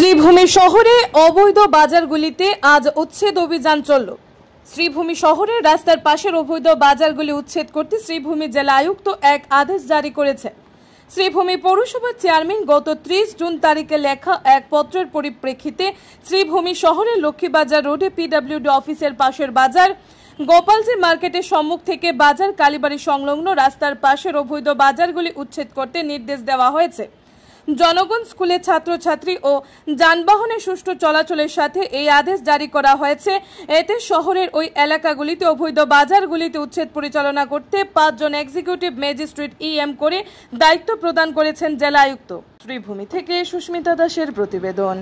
শ্রীভূমি শহরে অবৈধ বাজারগুলিতে আজ উচ্ছেদ অভিযান চলল। শ্রীভূমি শহরের রাস্তার পাশের অবৈধ বাজারগুলি উচ্ছেদ করতে শ্রীভূমি জেলা আয়ুক্ত এক আদেশ জারি করেছে। শ্রীভূমি পৌরসভার চেয়ারম্যান গত 30 জুন তারিখে লেখা এক পত্রের পরিপ্রেক্ষিতে শ্রীভূমি শহরের লক্ষ্মীবাজার রোডে পিডব্লিউডি অফিসের পাশের বাজার, গোপালজি মার্কেটের সম্মুখ থেকে বাজার, কালীবাড়ি সংলগ্ন রাস্তার পাশের অবৈধ বাজারগুলি উচ্ছেদ করতে নির্দেশ দেওয়া হয়েছে। জনগণ, স্কুলের ছাত্রছাত্রী ও যানবাহনের সুষ্ঠু চলাচলের সাথে এই আদেশ জারি করা হয়েছে। এতে শহরের ওই এলাকাগুলিতে অবৈধ বাজারগুলিতে উচ্ছেদ পরিচালনা করতে 5 জন এক্সিকিউটিভ ম্যাজিস্ট্রেট ইএম করে দায়িত্ব প্রদান করেছেন জেলা আয়ুক্ত। শ্রীভূমি থেকে সুস্মিতা দাসের প্রতিবেদন।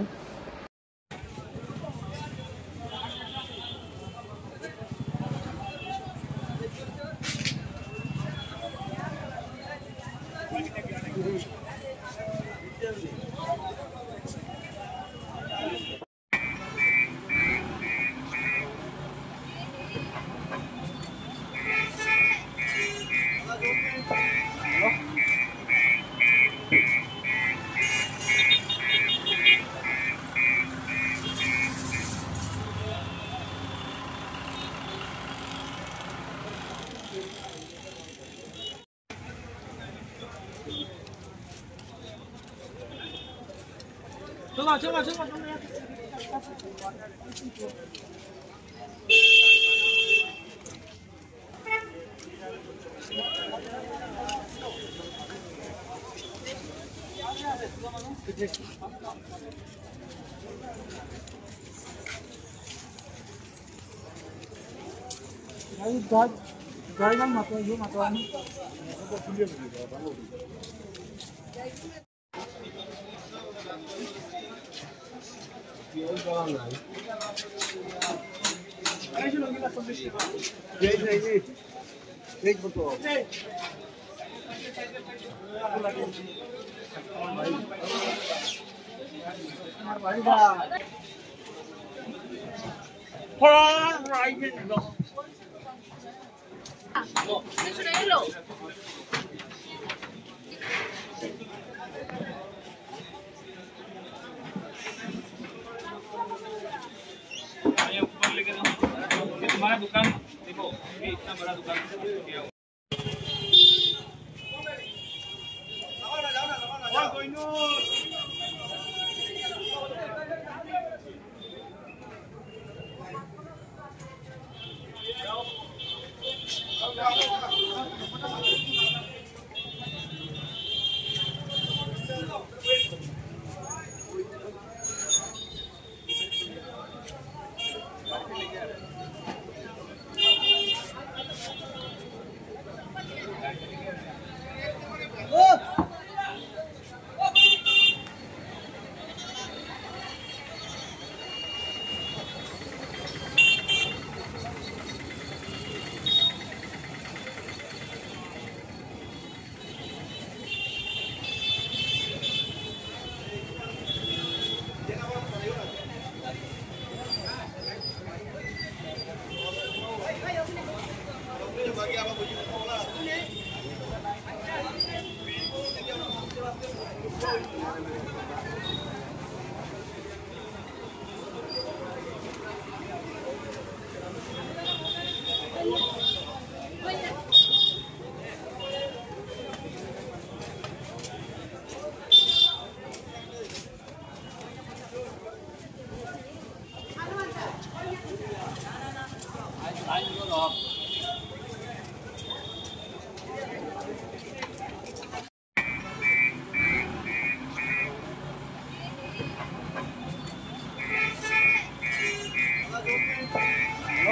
तुम्हारा दुकान देखो, ये इतना बड़ा दुकान किया हुआ।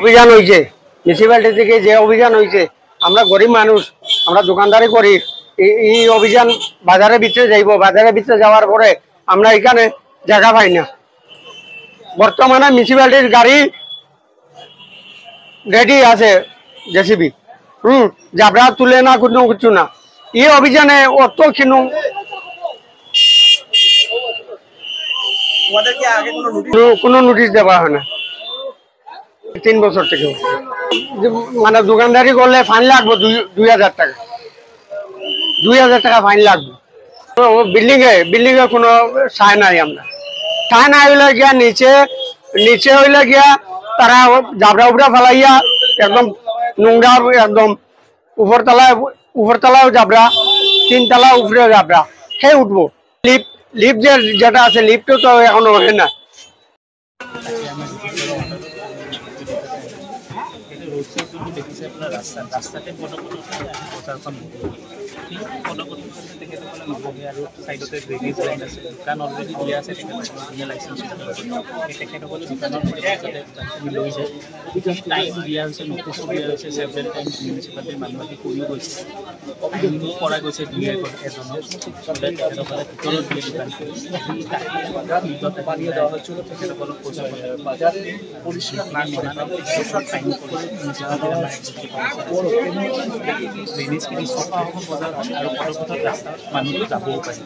অভিযান হয়েছে মিউনিসিপ্যালিটি থেকে, যে অভিযান হয়েছে, আমরা গরিব মানুষ, আমরা দোকানদারি করি। এই অভিযান বাজারের ভিতরে যাইব, বাজারের ভিতরে যাওয়ার পরে আমরা এখানে জায়গা পাই না। বর্তমানে মিউনিসিপ্যালিটির গাড়ি রেডি আছে, জেসিবি, জাবরা তুলে না, কোনো কিছু না। এই অভিযানে অত কোনো নোটিশ দেওয়া হয় না। 3 বছর থেকে মানে দোকানদারি করলে ফাইন লাগবে 2000 টাকা, 2000 টাকা ফাইন লাগবে। বিল্ডিং এ কোনো সায় নাই আমরা। ঠাই নাই হইলে গিয়া নিচে হইলে গিয়া তারা জাবরা উবরা ফেলাইয়া একদম নোংরা একদম উপরতলায় জাবরা 3 তলা উপরে জাবরা সেই উঠবো লিফট যেটা আছে লিফটও তো এখনো হয় না। দেখিছে আপোনাৰ ৰাস্তাতে বজাৰখন তেখেতসকলে নবহে আৰু চাইডতে ড্ৰেইনেজ লাইন আছে দোকান অলৰেডি দিয়া আছে তেখেতসকলে লাইচেঞ্চ তেখেতসকলে দোকানৰ যাতে লৈ যায় টাইম দিয়া হৈছে নটিছো দিয়া হৈছে ছেভেন টাইম মিউনিচিপালিটিৰ মানুহ আহি কৰিও গৈছে কৰা গৈছে দুই এজনক তেখেতসকলে ভিতৰত দিয়ে দোকান পানী দেওয়া হচ্ছিল তেখেতসকলক পইচা পৰিষ্কাৰ টাইম ড্ৰেইনেজখিনি চফা হ'ব বজাৰখন আৰু পদপথত ৰাস্তাত মানুহটো যাবও পাৰে।